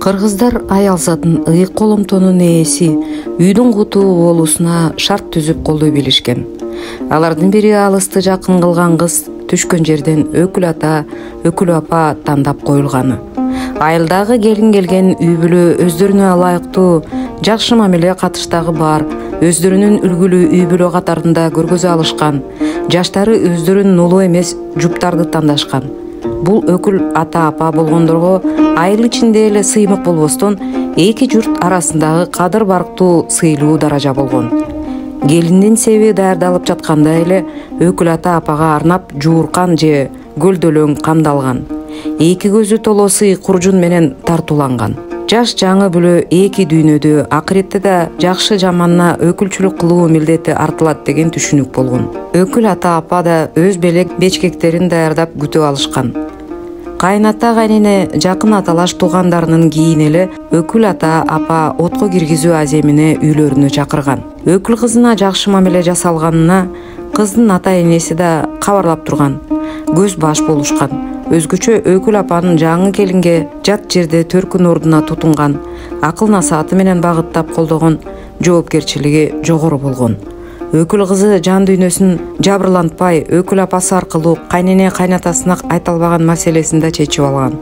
Кыргыздар аялзатын ыйык коломтонун ээси үйдүн куту болуусуна шарт түзүп колдой билишкен. Алардын бири алысты жакын кылган кыз түшкөн жерден өкүл ата, өкүл апа тандап коюлганы. Айылдагы келин келген үй бүлө өздөрүнө ылайыктуу жакшы мамиле катыштагы бар, өздөрүнүн үлгүлүү үй бүлө катарында көргөзө алышкан, жаштары өздөрүнүн улуу эмес жуптарды тандашкан. Бул өкүл ата апа болгондорго айыл ичинде эле сыймык болбостон эки журт арасындагы кадыр барктуу сыйлуу даража болгон. Келиндин себи даярдалып жатканда эле өкүл ата апага арнап жууркан же көлдөлөң камдалган. Эки көзү толо сый куржун менен тартууланган. Жаш жаңы бүлө эки дүйнөдө акыретте да жакшы жаманына өкүлчүлүк кылуу милдети артылат деген түшүнүк болгон. Өкүл ата апа да өз белек бечкектерин даярдап күтүп алышкан. Кайната кайнене жакын аталаш туугандарынын кийин эле өкүл ата апа отко киргизүү аземине үйлөрүнө чакырган. Өкүл кызына жакшы мамиле жасалганына кыздын ата энеси да кабарлап турган. Көз баш болушкан. Өзгөчө өкүл апанын жаңы келинге жат жерде төркүн ордуна тутунган, акыл насааты менен багыттап колдогон, жоопкерчилиги жогору болгон. Өкүл кызы жан дүйнөсүн жабырлантпай, өкүл апасы аркылуу кайнене кайнатасына айта албаган маселесин да чечип алган.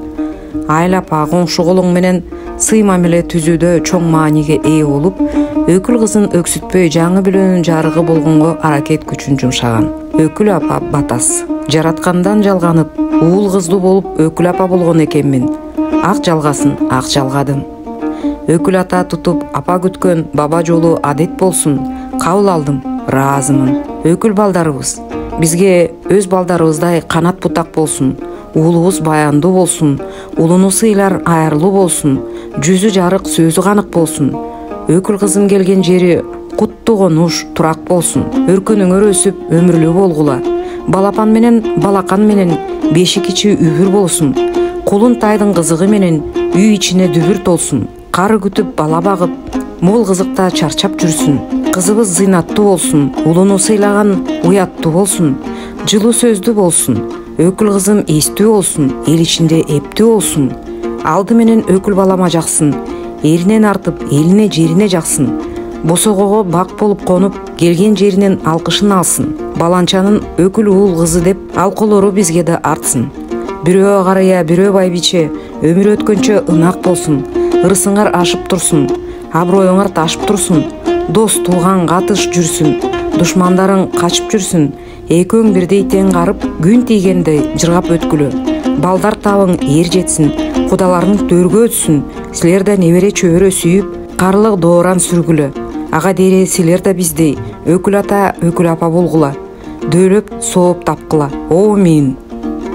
Айыл апа коңшу колуң менен сый мамиле түзүүдө чоң мааниге ээ болуп, өкүл кызын өксүтпөй жаңы бүлөнүн жарыгы болгонго аракет күчүн жумшаган. Өкүл апа батас. Жараткандан жалганып, уул кыздуу болуп өкүл апа болгон экенмин. Ак жалгасын, ак жалгадым. Өкүл ата тутуп апа күткөн баба жолу адет болсун, кабыл алдым, ыраазымын. Өкүл балдарыбыз, бизге өз балдарыбыздай канат бутак болсун, уулубуз баяндуу болсун, улуну сыйлар айырлуу болсун, жүзү жарык, сөзү канык болсун. Өкүл кызым келген жери куттуу конуш, турак болсун. Өркөнүңөр өсүп, өмүрлүү болгула. Балапан менен, балакан менен бешик ичи үбүр болсун. Кулун тайдын кызыгы менен үй ичине дүбүр толсун. Кары күтүп, бала багып, мол кызыкта чарчап жүрсүн. Кызыбыз зыйнаттуу болсун, улуну сыйлаган уяттуу болсун, жылуу сөздүү болсун. Өкүл кызым эстүү болсун, эл ичинде эптүү болсун. Алды менен өкүл балама жаксын, эринен артып, элине жерине жаксын. Босогого бак болуп конуп, келген жеринен алкышын алсын. Баланчанын өкүл уул кызы деп алкоолору бизге да артсын. Бирөө карыя, бирөө байбиче, өмүр өткөнчө ынак болсун. Ырысыңар ашып турсун, аброюңар ташып турсун. Дос тууган катыш жүрсүн, душмандарың качып жүрсүн. Экөөң бирдей тең карып, күн тийгендей жыргап өткүлө. Балдар табың эр жетсин, кудаларың төргө өтсүн. Силер да небере чөбөрө сүйүп, карлык дооран сүргүлө. Ага дере силер да биздей, өкүл ата, өкүл апа болгула. Дөөлөп, сооп тапкыла. О, мин.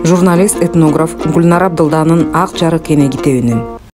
Журналист, этнограф Гүлнар Абдылданын Ак жарык эне китебинен.